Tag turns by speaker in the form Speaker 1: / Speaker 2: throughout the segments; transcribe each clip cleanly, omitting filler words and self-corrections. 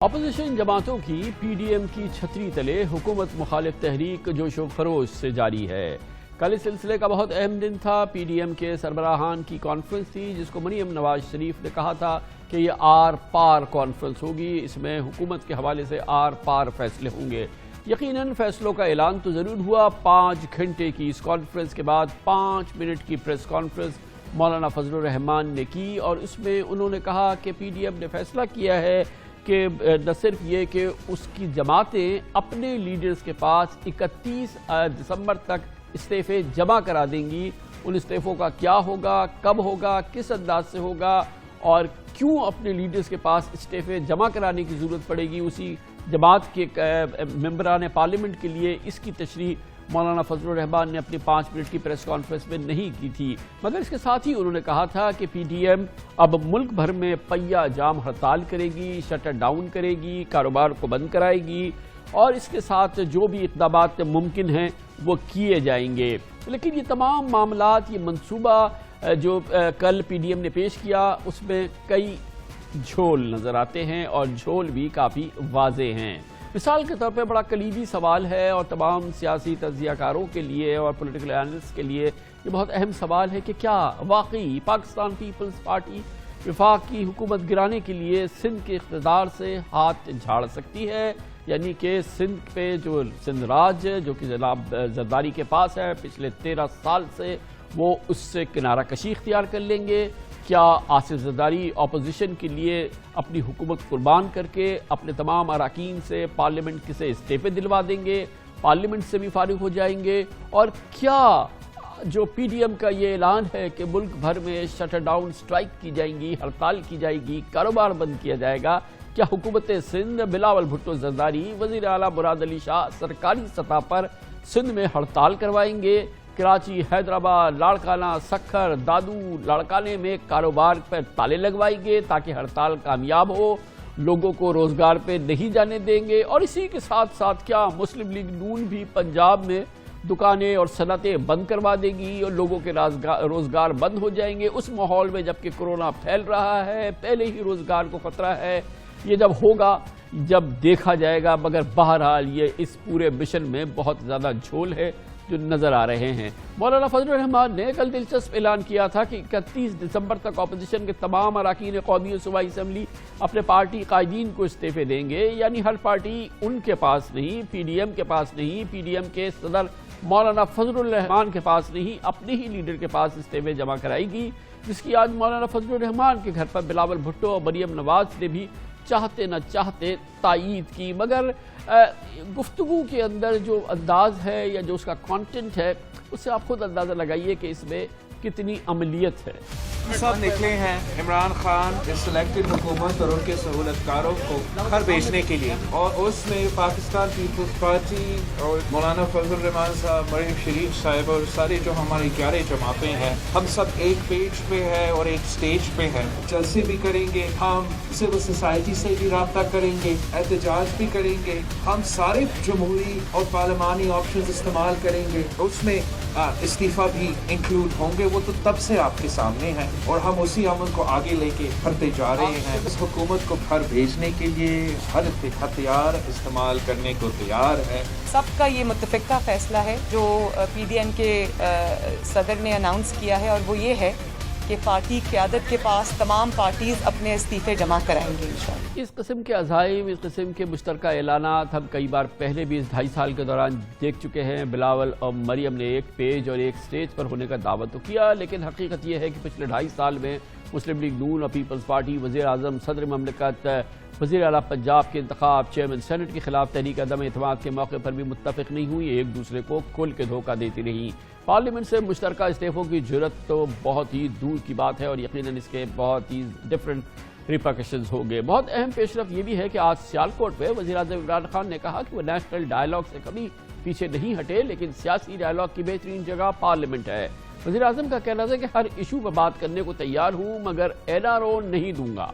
Speaker 1: Opposition جماعتوں کی P D M کی چھتری تلے حکومت مخالف تحریک جوش و خروش سے جاری ہے۔ کل اس سلسلے کا بہت اہم دن تھا۔ پی ڈی ایم کے سربراہان کی کانفرنس تھی جس کو مریم نواز شریف نے کہا تھا کہ یہ آر پار کانفرنس ہوگی، اس میں حکومت کے حوالے سے آر پار فیصلے ہوں گے۔ یقیناً فیصلوں کا اعلان تو ضرور ہوا۔ 5 گھنٹے کی اس کانفرنس کے بعد 5 منٹ کی پریس کانفرنس مولانا فضل الرحمان نے کی اور اس میں انہوں نے کہا کہ پی ڈی ایم نے فیصلہ کیا ہے کہ نہ صرف یہ کہ اس کی جماعتیں اپنے لیڈرز کے پاس 31 دسمبر تک استعفے جمع کرا دیں گی۔ ان استعفوں کا کیا ہوگا، کب ہوگا، کس انداز سے ہوگا اور کیوں اپنے لیڈرز کے پاس استعفے جمع کرانے کی ضرورت پڑے گی، اسی جماعت کے ممبران پارلیمنٹ کے لیے اس کی تشریح مولانا فضل الرحمان نے اپنی 5 منٹ کی پریس کانفرنس میں نہیں کی تھی، مگر اس کے ساتھ ہی انہوں نے کہا تھا کہ پی ڈی ایم اب ملک بھر میں پہیہ جام ہڑتال کرے گی، شٹر ڈاؤن کرے گی، کاروبار کو بند کرائے گی اور اس کے ساتھ جو بھی اقدامات ممکن ہیں وہ کیے جائیں گے۔ لیکن یہ تمام معاملات، یہ منصوبہ جو کل پی ڈی ایم نے پیش کیا اس میں کئی جھول نظر آتے ہیں اور جھول بھی کافی واضح ہیں۔ مثال کے طور پہ بڑا کلیدی سوال ہے اور تمام سیاسی تجزیہ کاروں کے لیے اور پولیٹیکل اینالسٹ کے لیے یہ بہت اہم سوال ہے کہ کیا واقعی پاکستان پیپلز پارٹی وفاق کی حکومت گرانے کے لیے سندھ کے اقتدار سے ہاتھ جھاڑ سکتی ہے، یعنی کہ سندھ پہ جو سندھ راج جو کہ جناب زرداری کے پاس ہے پچھلے 13 سال سے، وہ اس سے کنارہ کشی اختیار کر لیں گے؟ کیا آصف زرداری اپوزیشن کے لیے اپنی حکومت قربان کر کے اپنے تمام اراکین سے پارلیمنٹ سے استعفے دلوا دیں گے، پارلیمنٹ سے بھی فارغ ہو جائیں گے؟ اور کیا جو پی ڈی ایم کا یہ اعلان ہے کہ ملک بھر میں شٹر ڈاؤن سٹرائک کی جائیں گی، ہڑتال کی جائے گی، کاروبار بند کیا جائے گا، کیا حکومت سندھ بلاول بھٹو زرداری، وزیر اعلیٰ مراد علی شاہ سرکاری سطح پر سندھ میں ہڑتال کروائیں گے؟ کراچی، حیدرآباد، لاڑکانہ، سکھر، دادو، لاڑکانے میں کاروبار پر تالے لگوائیں گے تاکہ ہڑتال کامیاب ہو، لوگوں کو روزگار پہ نہیں جانے دیں گے؟ اور اسی کے ساتھ ساتھ کیا مسلم لیگ نون بھی پنجاب میں دکانیں اور صنعتیں بند کروا دے گی اور لوگوں کے روزگار بند ہو جائیں گے اس ماحول میں جبکہ کورونا پھیل رہا ہے، پہلے ہی روزگار کو خطرہ ہے؟ یہ جب ہوگا جب دیکھا جائے گا، مگر بہرحال یہ اس پورے مشن میں بہت زیادہ جھول ہے جو نظر آ رہے ہیں۔ مولانا فضل الرحمان نے کل دلچسپ اعلان کیا تھا کہ 31 دسمبر تک اپوزیشن کے تمام اراکین قومی اور صوبائی اسمبلی اپنے پارٹی قائدین کو استعفے دیں گے، یعنی ہر پارٹی ان کے پاس نہیں، پی ڈی ایم کے پاس نہیں، پی ڈی ایم کے صدر مولانا فضل الرحمان کے پاس نہیں، اپنے ہی لیڈر کے پاس استعفے جمع کرائے گی، جس کی آج مولانا فضل الرحمان کے گھر پر بلاول بھٹو اور مریم نواز نے بھی چاہتے نہ چاہتے تائید کی۔ مگر گفتگو کے اندر جو انداز ہے یا جو اس کا کانٹینٹ ہے اس سے آپ خود اندازہ لگائیے کہ اس میں کتنی عملیت ہے۔
Speaker 2: سب نکلے ہیں عمران خان سلیکٹڈ حکومت اور ان کے سہولتکاروں کو گھر بیچنے کے لیے، اور اس میں پاکستان پیپلز پارٹی اور مولانا فضل الرحمان صاحب، مریم شریف صاحب اور سارے جو ہماری 11 جماعتیں ہیں، ہم سب ایک پیج پہ ہیں اور ایک سٹیج پہ ہیں۔ جلسے بھی کریں گے، ہم سول سوسائٹی سے بھی رابطہ کریں گے، احتجاج بھی کریں گے، ہم سارے جمہوری اور پارلیمانی آپشنز استعمال کریں گے، اس میں استعفیٰ بھی انکلوڈ ہوں گے۔ وہ تو تب سے آپ کے سامنے ہیں اور ہم اسی عمل کو آگے لے کے بڑھتے جا رہے ہیں۔ اس حکومت کو گھر بھیجنے کے لیے ہر ہتھیار استعمال کرنے کو تیار ہے۔
Speaker 3: سب کا یہ متفقہ فیصلہ ہے جو پی ڈی ایم کے صدر نے اناؤنس کیا ہے، اور وہ یہ ہے کہ پارٹی قیادت کے پاس تمام پارٹیز اپنے استعفے جمع کرائیں گے انشاءاللہ۔
Speaker 1: اس قسم کے عزائم، اس قسم کے مشترکہ اعلانات ہم کئی بار پہلے بھی اس 2.5 سال کے دوران دیکھ چکے ہیں۔ بلاول اور مریم نے ایک پیج اور ایک سٹیج پر ہونے کا دعویٰ تو کیا، لیکن حقیقت یہ ہے کہ پچھلے 2.5 سال میں مسلم لیگ نون اور پیپلز پارٹی، وزیر اعظم، صدر مملکت، وزیر اعلیٰ پنجاب کے انتخاب، چیئرمین سینٹ کے خلاف تحریک عدم اعتماد کے موقع پر بھی متفق نہیں ہوئی، ایک دوسرے کو کھول کے دھوکہ دیتی رہی۔ پارلیمنٹ سے مشترکہ استعفوں کی جرت تو بہت ہی دور کی بات ہے اور یقیناً اس کے بہت ہی ڈفرینٹ ریپرکشنز ہوں گے۔ بہت اہم پیش رفت یہ بھی ہے کہ آج سیالکوٹ میں وزیر اعظم عمران خان نے کہا کہ وہ نیشنل ڈائیلاگ سے کبھی پیچھے نہیں ہٹے، لیکن سیاسی ڈائیلاگ کی بہترین جگہ پارلیمنٹ ہے۔ وزیر اعظم کا کہنا ہے کہ ہر ایشو پر بات کرنے کو تیار ہوں، مگر NRO نہیں دوں گا۔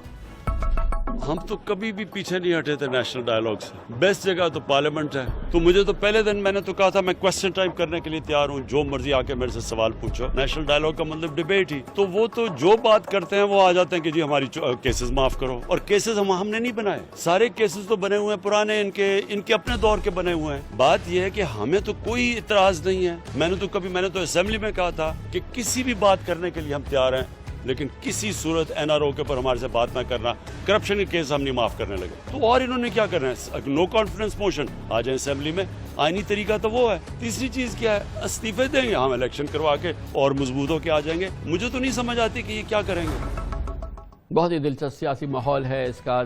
Speaker 4: ہم تو کبھی بھی پیچھے نہیں ہٹے تھے نیشنل ڈائیلاگ سے. بیسٹ جگہ تو پارلیمنٹ ہے. تو مجھے تو پہلے دن میں نے تو کہا تھا میں کوسچن ٹائم کرنے کے لیے تیار ہوں, جو مرضی آ کے میرے سے سوال پوچھو. نیشنل ڈائیلاگ کا مطلب ڈیبیٹ ہی. تو وہ تو جو بات کرتے ہیں وہ آ جاتے ہیں کہ جی ہماری کیسز معاف کرو. اور کیسز ہم نے نہیں بنائے, سارے کیسز تو بنے ہوئے ہیں پرانے, ان کے اپنے دور کے بنے ہوئے ہیں. بات یہ ہے کہ ہمیں تو کوئی اعتراض نہیں ہے. میں نے تو اسمبلی میں کہا تھا کہ کسی بھی بات کرنے کے لیے ہم تیار ہیں, لیکن کسی صورت این آر او کے اوپر ہمارے سے بات نہ کرنا. کرپشن کے کیس ہم نہیں معاف کرنے لگے. تو اور انہوں نے کیا کرنا ہے, نو کانفیڈنس موشن آ جائیں اسمبلی میں, آئینی طریقہ تو وہ ہے. تیسری چیز کیا ہے, استعفے دیں گے, ہم الیکشن کروا کے اور مضبوط ہو کے آ جائیں گے. مجھے تو نہیں سمجھ آتی کہ یہ کیا کریں گے.
Speaker 1: بہت ہی دلچسپ سیاسی ماحول ہے, اس کا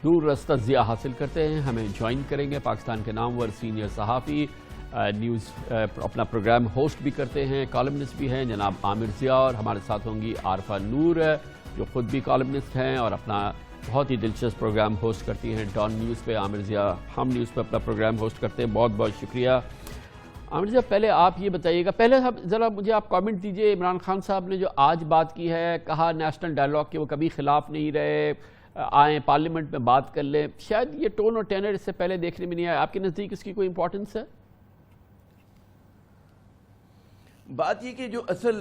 Speaker 1: دور رستہ ضیاء حاصل کرتے ہیں. ہمیں جوائن کریں گے پاکستان کے نامور سینئر صحافی, نیوز اپنا پروگرام ہوسٹ بھی کرتے ہیں, کالمنسٹ بھی ہیں, جناب عامر ضیاء. اور ہمارے ساتھ ہوں گی عارفہ نور جو خود بھی کالمنسٹ ہیں اور اپنا بہت ہی دلچسپ پروگرام ہوسٹ کرتی ہیں ڈان نیوز پہ. عامر ضیاء ہم نیوز پہ اپنا پروگرام ہوسٹ کرتے ہیں. بہت بہت شکریہ. عامر ضیاء, پہلے آپ یہ بتائیے گا, پہلے ذرا مجھے آپ کامنٹ دیجئے. عمران خان صاحب نے جو آج بات کی ہے, کہا نیشنل ڈائیلاگ کے وہ کبھی خلاف نہیں رہے, آئیں پارلیمنٹ میں بات کر لیں. شاید یہ ٹون اور ٹینر اس سے پہلے دیکھنے میں نہیں آیا. آپ کے نزدیک اس کی کوئی امپورٹنس ہے؟
Speaker 5: بات یہ کہ جو اصل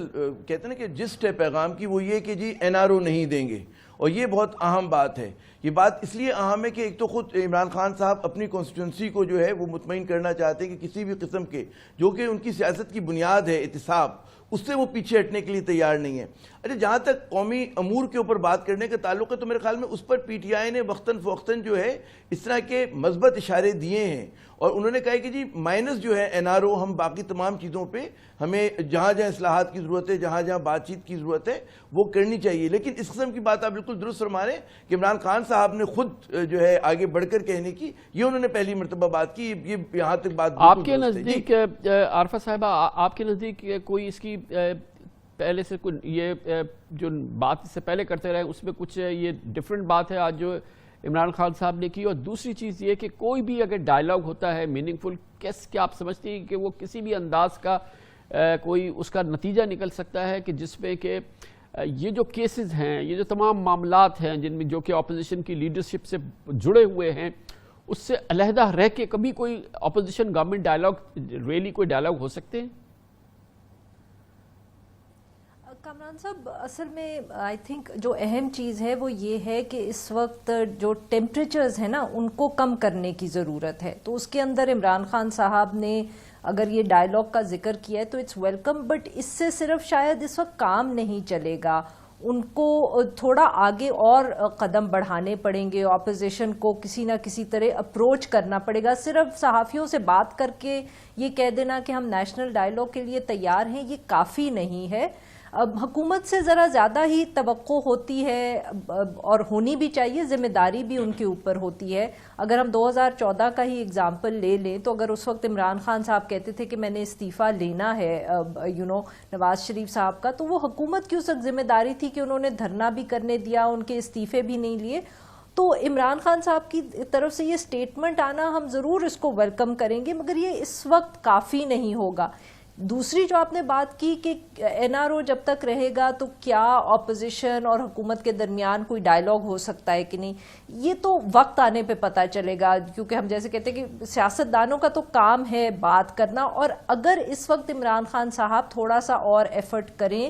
Speaker 5: کہتے ہیں نا کہ جسٹ ہے پیغام کی, وہ یہ کہ جی این آر او نہیں دیں گے, اور یہ بہت اہم بات ہے. یہ بات اس لیے اہم ہے کہ ایک تو خود عمران خان صاحب اپنی کانسٹیٹوئنسی کو جو ہے وہ مطمئن کرنا چاہتے ہیں کہ کسی بھی قسم کے جو کہ ان کی سیاست کی بنیاد ہے احتساب, اس سے وہ پیچھے ہٹنے کے لیے تیار نہیں ہے. اچھا, جہاں تک قومی امور کے اوپر بات کرنے کا تعلق ہے تو میرے خیال میں اس پر پی ٹی آئی نے وقتاً فوقتاً جو ہے اس طرح کے مثبت اشارے دیے ہیں, اور انہوں نے کہا کہ جی مائنس جو ہے این آر او, ہم باقی تمام چیزوں پہ ہمیں جہاں جہاں اصلاحات کی ضرورت ہے, جہاں جہاں بات چیت کی ضرورت ہے وہ کرنی چاہیے. لیکن اس قسم کی بات آپ بالکل درست فرما رہے ہیں کہ عمران خان صاحب نے خود جو ہے آگے بڑھ کر کہنے کی, یہ انہوں نے پہلی مرتبہ بات کی. یہ یہاں تک بات
Speaker 1: آپ کے نزدیک, عارفہ صاحبہ, آپ کے نزدیک کوئی اس کی پہلے سے یہ جو بات اس سے پہلے کرتے رہے اس میں کچھ یہ ڈیفرنٹ بات ہے آج جو عمران خان صاحب نے کی؟ اور دوسری چیز یہ کہ کوئی بھی اگر ڈائیلاگ ہوتا ہے میننگ فل, کیا آپ سمجھتے ہیں کہ وہ کسی بھی انداز کا کوئی اس کا نتیجہ نکل سکتا ہے کہ جس میں کہ یہ جو کیسز ہیں, یہ جو تمام معاملات ہیں جن میں جو کہ اپوزیشن کی لیڈرشپ سے جڑے ہوئے ہیں, اس سے علیحدہ رہ کے کبھی کوئی اپوزیشن گورنمنٹ ڈائیلاگ ریلی کوئی ڈائیلاگ ہو سکتے ہیں؟
Speaker 6: کامران صاحب, اصل میں آئی تھنک جو اہم چیز ہے وہ یہ ہے کہ اس وقت جو ٹیمپریچرز ہیں نا ان کو کم کرنے کی ضرورت ہے. تو اس کے اندر عمران خان صاحب نے اگر یہ ڈائیلاگ کا ذکر کیا ہے تو اٹس ویلکم, بٹ اس سے صرف شاید اس وقت کام نہیں چلے گا. ان کو تھوڑا آگے اور قدم بڑھانے پڑیں گے, اپوزیشن کو کسی نہ کسی طرح اپروچ کرنا پڑے گا. صرف صحافیوں سے بات کر کے یہ کہہ دینا کہ ہم نیشنل ڈائیلاگ کے لیے تیار ہیں, یہ کافی نہیں ہے. اب حکومت سے ذرا زیادہ ہی توقع ہوتی ہے اور ہونی بھی چاہیے, ذمہ داری بھی ان کے اوپر ہوتی ہے. اگر ہم 2014 کا ہی اگزامپل لے لیں تو اگر اس وقت عمران خان صاحب کہتے تھے کہ میں نے استعفیٰ لینا ہے نواز شریف صاحب کا, تو وہ حکومت کی اس وقت ذمہ داری تھی کہ انہوں نے دھرنا بھی کرنے دیا, ان کے استعفے بھی نہیں لیے. تو عمران خان صاحب کی طرف سے یہ سٹیٹمنٹ آنا ہم ضرور اس کو ویلکم کریں گے, مگر یہ اس وقت کافی نہیں ہوگا. دوسری جو آپ نے بات کی کہ این آر او جب تک رہے گا تو کیا اپوزیشن اور حکومت کے درمیان کوئی ڈائیلاگ ہو سکتا ہے کہ نہیں, یہ تو وقت آنے پہ پتہ چلے گا. کیونکہ ہم جیسے کہتے ہیں کہ سیاستدانوں کا تو کام ہے بات کرنا, اور اگر اس وقت عمران خان صاحب تھوڑا سا اور ایفرٹ کریں,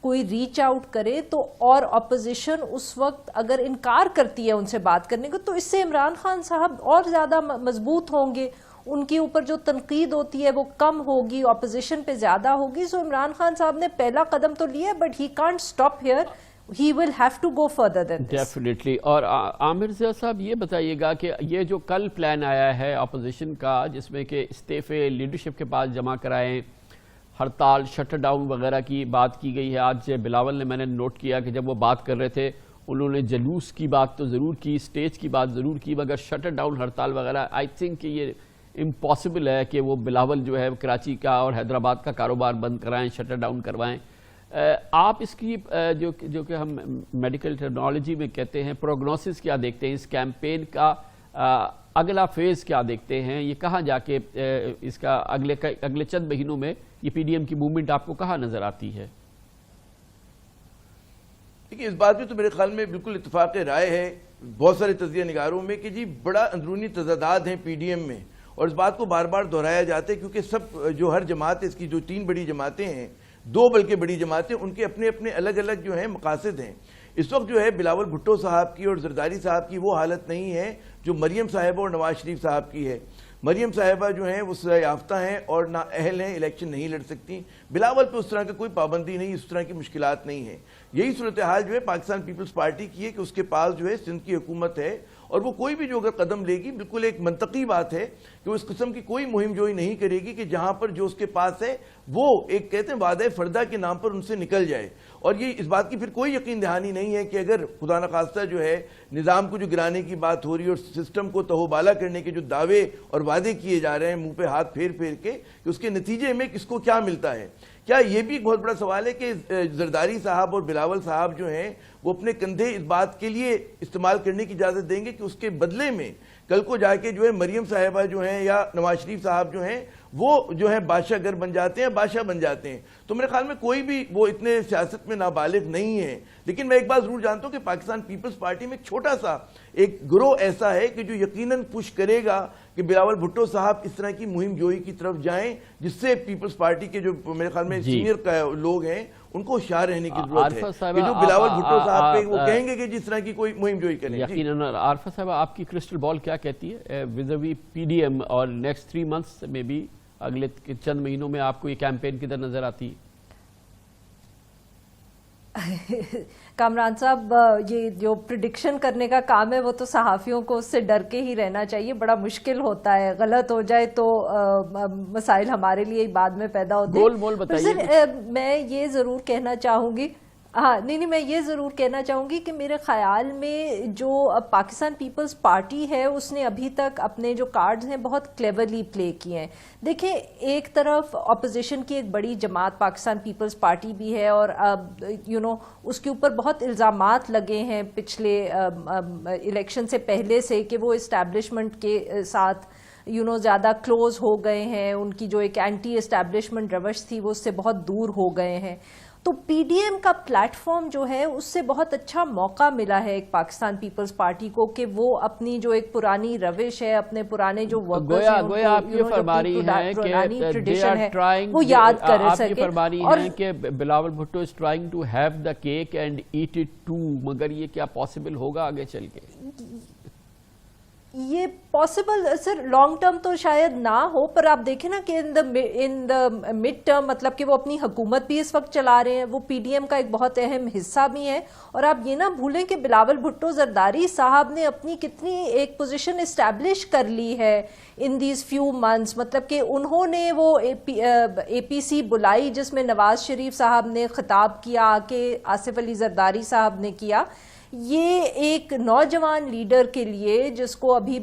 Speaker 6: کوئی ریچ آؤٹ کرے, تو اور اپوزیشن اس وقت اگر انکار کرتی ہے ان سے بات کرنے کو, تو اس سے عمران خان صاحب اور زیادہ مضبوط ہوں گے. ان کے اوپر جو تنقید ہوتی ہے وہ کم ہوگی, اپوزیشن پہ زیادہ ہوگی. سو عمران خان صاحب نے پہلا قدم تو لیا ہے, but he can't stop here, he will have to go further than this.
Speaker 1: Definitely. اور عامر ضیاء صاحب یہ بتائیے گا کہ یہ جو کل پلان آیا ہے اپوزیشن کا, جس میں کہ استعفے لیڈرشپ کے پاس جمع کرائیں, ہڑتال, شٹر ڈاؤن وغیرہ کی بات کی گئی ہے. آج بلاول نے, میں نے نوٹ کیا کہ جب وہ بات کر رہے تھے انہوں نے جلوس کی بات تو ضرور کی, اسٹیج کی بات ضرور کی, مگر شٹر ڈاؤن, ہڑتال وغیرہ آئی تھنک کہ یہ امپاسبل ہے کہ وہ بلاول جو ہے کراچی کا اور حیدرآباد کا کاروبار بند کرائیں, شٹر ڈاؤن کروائیں. آپ اس کی جو کہ ہم میڈیکل ٹیکنالوجی میں کہتے ہیں پروگنوسس کیا دیکھتے ہیں, اس کیمپین کا اگلا فیز کیا دیکھتے ہیں, یہ کہاں جا کے اس کا اگلے چند مہینوں میں یہ پی ڈی ایم کی موومنٹ آپ کو کہاں نظر آتی ہے؟
Speaker 5: دیکھیے, اس بات میں تو میرے خیال میں بالکل اتفاق رائے ہے. بہت سارے تجزیہ نگاروں میں کہ جی بڑا اندرونی تضادات ہیں پی ڈی ایم میں، اور اس بات کو بار بار دہرایا جاتا ہے کیونکہ سب جو ہر جماعت ہے، اس کی جو 3 بڑی جماعتیں ہیں، 2 بلکہ بڑی جماعتیں، ان کے اپنے اپنے الگ الگ جو ہیں مقاصد ہیں۔ اس وقت جو ہے بلاول بھٹو صاحب کی اور زرداری صاحب کی وہ حالت نہیں ہے جو مریم صاحبہ اور نواز شریف صاحب کی ہے۔ مریم صاحبہ جو ہیں وہ سزا یافتہ ہیں اور نا اہل ہیں، الیکشن نہیں لڑ سکتی۔ بلاول پہ اس طرح کا کوئی پابندی نہیں، اس طرح کی مشکلات نہیں ہیں۔ یہی صورتحال جو ہے پاکستان پیپلز پارٹی کی ہے کہ اس کے پاس جو ہے سندھ کی حکومت ہے، اور وہ کوئی بھی جو اگر قدم لے گی، بالکل ایک منطقی بات ہے کہ وہ اس قسم کی کوئی مہم جوئی نہیں کرے گی کہ جہاں پر جو اس کے پاس ہے وہ ایک کہتے ہیں وعدہ فردہ کے نام پر ان سے نکل جائے۔ اور یہ اس بات کی پھر کوئی یقین دہانی نہیں ہے کہ اگر خدا نخواستہ جو ہے نظام کو جو گرانے کی بات ہو رہی ہے اور سسٹم کو تہوبالا کرنے کے جو دعوے اور وعدے کیے جا رہے ہیں منہ پہ ہاتھ پھیر پھیر کے، کہ اس کے نتیجے میں کس کو کیا ملتا ہے۔ کیا یہ بھی ایک بہت بڑا سوال ہے کہ زرداری صاحب اور بلاول صاحب جو ہیں وہ اپنے کندھے اس بات کے لیے استعمال کرنے کی اجازت دیں گے کہ اس کے بدلے میں کل کو جا کے جو ہے مریم صاحبہ جو ہیں یا نواز شریف صاحب جو ہیں وہ جو ہے بادشاہ گر بن جاتے ہیں، بادشاہ بن جاتے ہیں؟ تو میرے خیال میں کوئی بھی وہ اتنے سیاست میں نابالغ نہیں ہے۔ لیکن میں ایک بات ضرور جانتا ہوں کہ پاکستان پیپلز پارٹی میں ایک چھوٹا سا ایک گروہ ایسا ہے کہ جو یقیناً پش کرے گا کہ بلاول بھٹو صاحب اس طرح کی مہم جوئی کی طرف جائیں، جس سے پیپلز پارٹی کے جو میرے خیال میں سینئر لوگ ہیں ان کو ہوشیار رہنے کی ضرورت ہے کہ جو بلاول بھٹو صاحب پہ وہ کہیں گے کہ جس طرح کی کوئی مہم جوئی کریں۔
Speaker 1: یقیناً عارفہ صاحبہ آپ کی کرسٹل بال کیا کہتی ہے ویزاوی پی ڈی ایم اور نیکسٹ 3 منتھس میں بھی اگلے چند مہینوں میں آپ کو یہ کیمپین کدھر نظر آتی ہے؟
Speaker 6: کامران صاحب یہ جو پریڈکشن کرنے کا کام ہے وہ تو صحافیوں کو اس سے ڈر کے ہی رہنا چاہیے، بڑا مشکل ہوتا ہے، غلط ہو جائے تو مسائل ہمارے لیے بعد میں پیدا ہوتے ہیں۔
Speaker 1: گول مول بتائیے۔
Speaker 6: میں یہ ضرور کہنا چاہوں گی میں یہ ضرور کہنا چاہوں گی کہ میرے خیال میں جو پاکستان پیپلز پارٹی ہے اس نے ابھی تک اپنے جو کارڈز ہیں بہت کلیورلی پلے کیے ہیں۔ دیکھیں ایک طرف اپوزیشن کی ایک بڑی جماعت پاکستان پیپلز پارٹی بھی ہے اور اس کے اوپر بہت الزامات لگے ہیں پچھلے الیکشن سے پہلے سے کہ وہ اسٹیبلشمنٹ کے ساتھ زیادہ کلوز ہو گئے ہیں، ان کی جو ایک اینٹی اسٹیبلشمنٹ روش تھی وہ اس سے بہت دور ہو گئے ہیں۔ تو پی ڈی ایم کا پلیٹ فارم جو ہے اس سے بہت اچھا موقع ملا ہے ایک پاکستان پیپلز پارٹی کو کہ وہ اپنی جو ایک پرانی روش ہے، اپنے پرانے جو ورکرز ہیں،
Speaker 1: گویا آپ یہ فرما رہی ہیں کہ
Speaker 6: وہ یاد کر سکیں،
Speaker 1: آپ یہ فرما رہی ہیں کہ Bilawal Bhutto is trying to have the cake and eat it too، مگر یہ کیا پاسبل ہوگا آگے چل کے؟
Speaker 6: یہ پاسبل سر لانگ ٹرم تو شاید نہ ہو، پر آپ دیکھیں نا کہ ان دا مڈ ٹرم، مطلب کہ وہ اپنی حکومت بھی اس وقت چلا رہے ہیں، وہ پی ڈی ایم کا ایک بہت اہم حصہ بھی ہیں۔ اور آپ یہ نہ بھولیں کہ بلاول بھٹو زرداری صاحب نے اپنی کتنی ایک پوزیشن اسٹیبلش کر لی ہے ان دیز فیو منتھس، مطلب کہ انہوں نے وہ اے پی سی بلائی جس میں نواز شریف صاحب نے خطاب کیا آ کے آصف علی زرداری صاحب نے کیا۔ یہ ایک نوجوان لیڈر کے لیے جس کو ابھی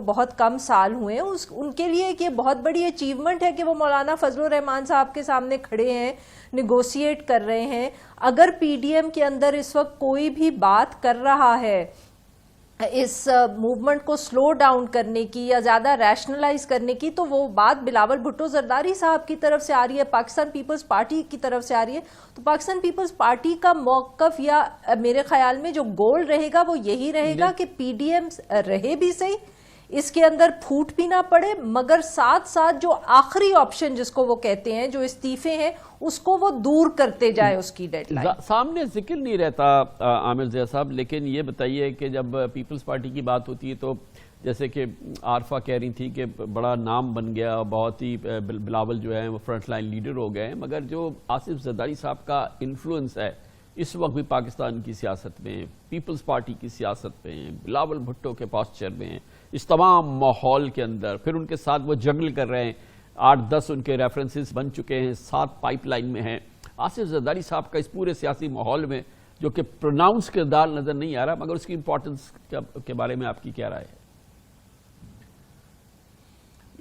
Speaker 6: بہت کم سال ہوئے ہیں، ان کے لیے یہ بہت بڑی اچیومنٹ ہے کہ وہ مولانا فضل الرحمان صاحب کے سامنے کھڑے ہیں، نیگوشیٹ کر رہے ہیں۔ اگر پی ڈی ایم کے اندر اس وقت کوئی بھی بات کر رہا ہے اس موومنٹ کو سلو ڈاؤن کرنے کی یا زیادہ ریشنلائز کرنے کی، تو وہ بات بلاول بھٹو زرداری صاحب کی طرف سے آ رہی ہے، پاکستان پیپلز پارٹی کی طرف سے آ رہی ہے۔ تو پاکستان پیپلز پارٹی کا موقف یا میرے خیال میں جو گول رہے گا وہ یہی رہے گا کہ پی ڈی ایم رہے بھی صحیح، اس کے اندر پھوٹ بھی نہ پڑے، مگر ساتھ ساتھ جو آخری آپشن جس کو وہ کہتے ہیں جو استعفے ہیں اس کو وہ دور کرتے جائے اس کی ڈیڈ لائن۔
Speaker 1: سامنے ذکر نہیں رہتا عامر ضیاء صاحب، لیکن یہ بتائیے کہ جب پیپلز پارٹی کی بات ہوتی ہے تو جیسے کہ عارفہ کہہ رہی تھی کہ بڑا نام بن گیا، بہت ہی بلاول جو ہے وہ فرنٹ لائن لیڈر ہو گئے ہیں، مگر جو آصف زرداری صاحب کا انفلوئنس ہے اس وقت بھی پاکستان کی سیاست میں، پیپلز پارٹی کی سیاست میں، بلاول بھٹو کے پاسچر میں، اس تمام ماحول کے اندر، پھر ان کے ساتھ وہ جنگل کر رہے ہیں، 8-10 ان کے ریفرنسز بن چکے ہیں، 7 پائپ لائن میں ہیں۔ آصف زرداری صاحب کا اس پورے سیاسی ماحول میں جو کہ پروناؤنس کردار نظر نہیں آ رہا، مگر اس کی امپورٹنس کے بارے میں آپ کی کیا رائے ہے؟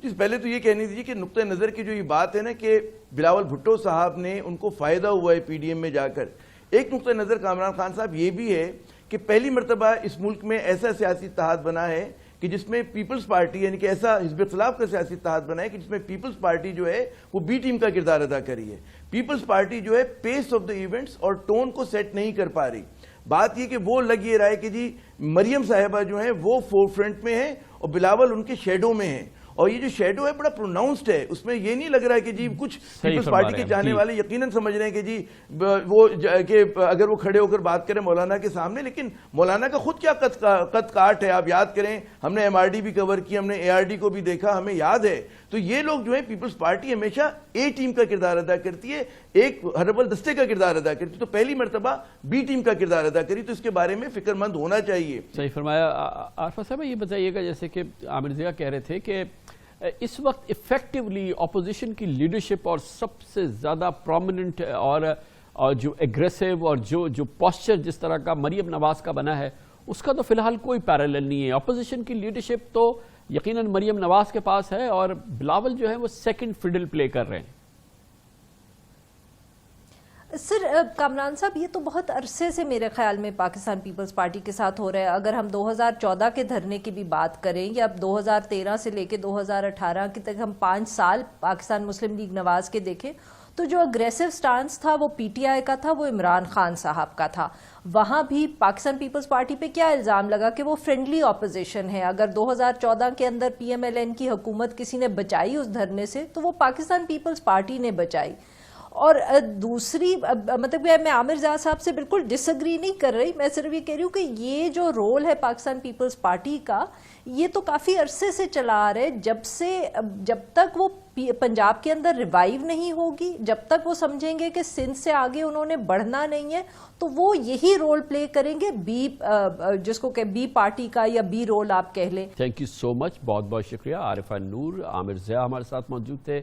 Speaker 5: پہلے تو یہ کہنی دیجیے کہ نقطہ نظر کی جو یہ بات ہے نا کہ بلاول بھٹو صاحب نے ان کو فائدہ ہوا ہے پی ڈی ایم میں جا کر، ایک نقطہ نظر کامران خان صاحب یہ بھی ہے کہ پہلی مرتبہ اس ملک میں ایسا سیاسی اتحاد بنا ہے کہ جس میں پیپلز پارٹی یعنی کہ ایسا حزب اختلاف کا سیاسی اتحاد بنا ہے کہ جس میں پیپلز پارٹی جو ہے وہ بی ٹیم کا کردار ادا کری ہے۔ پیپلز پارٹی جو ہے پیس آف دا ایونٹس اور ٹون کو سیٹ نہیں کر پا رہی۔ بات یہ کہ وہ لگ یہ رہا ہے کہ جی مریم صاحبہ جو ہیں وہ فور فرنٹ میں ہیں اور بلاول ان کے شیڈو میں ہیں، اور یہ جو شیڈو ہے بڑا پروناؤنسڈ ہے، اس میں یہ نہیں لگ رہا ہے کہ جی کچھ پیپلز پارٹی کے چاہنے والے یقیناً سمجھ رہے ہیں کہ جی وہ کہ اگر وہ کھڑے ہو کر بات کریں مولانا کے سامنے، لیکن مولانا کا خود کیا قد کاٹ ہے، آپ یاد کریں ہم نے MRD بھی کور کی، ہم نے ARD کو بھی دیکھا، ہمیں یاد ہے۔ تو یہ لوگ جو ہیں پیپلز پارٹی ہمیشہ A ٹیم کا کردار ادا کرتی ہے، ایک ہربل دستے کا کردار ادا کرتی ہے، تو پہلی مرتبہ B ٹیم کا کردار ادا کری، تو اس کے بارے میں فکر مند ہونا چاہیے۔
Speaker 1: صحیح فرمایا۔ عارفہ صاحب یہ بتائیے گا، جیسے کہ عامر ضیاء کہہ رہے تھے کہ اس وقت ایفیکٹولی اپوزیشن کی لیڈرشپ اور سب سے زیادہ پرومیننٹ اور جو ایگریسو اور جو پوسچر جس طرح کا مریم نواز کا بنا ہے، اس کا تو فی الحال کوئی پیرالل نہیں ہے۔ اپوزیشن کی لیڈرشپ تو یقیناً مریم نواز کے پاس ہے، اور بلاول جو ہے وہ سیکنڈ فیڈل پلے کر رہے ہیں۔
Speaker 6: سر کامران صاحب، یہ تو بہت عرصے سے میرے خیال میں پاکستان پیپلز پارٹی کے ساتھ ہو رہا ہے۔ اگر ہم 2014 کے دھرنے کی بھی بات کریں یا اب 2013 سے لے کے 2018 کی تک ہم 5 سال پاکستان مسلم لیگ نواز کے دیکھیں تو جو اگریسو سٹانس تھا وہ PTI کا تھا، وہ عمران خان صاحب کا تھا۔ وہاں بھی پاکستان پیپلز پارٹی پہ کیا الزام لگا کہ وہ فرینڈلی اپوزیشن ہے۔ اگر 2014 کے اندر PMLN کی حکومت کسی نے بچائی اس دھرنے سے تو وہ پاکستان پیپلز پارٹی نے بچائی۔ اور دوسری مطلب میں عامر ضیاء صاحب سے بالکل ڈس ایگری نہیں کر رہی، میں صرف یہ کہہ رہی ہوں کہ یہ جو رول ہے پاکستان پیپلز پارٹی کا، یہ تو کافی عرصے سے چلا آ رہا ہے۔ جب تک وہ پنجاب کے اندر ریوائیو نہیں ہوگی، جب تک وہ سمجھیں گے کہ سندھ سے آگے انہوں نے بڑھنا نہیں ہے، تو وہ یہی رول پلے کریں گے، جس کو کہ بی پارٹی کا یا بی رول آپ کہہ لیں۔
Speaker 1: تھینک یو سو مچ، بہت بہت شکریہ۔ عارفہ نور، عامر ضیاء ہمارے ساتھ موجود تھے۔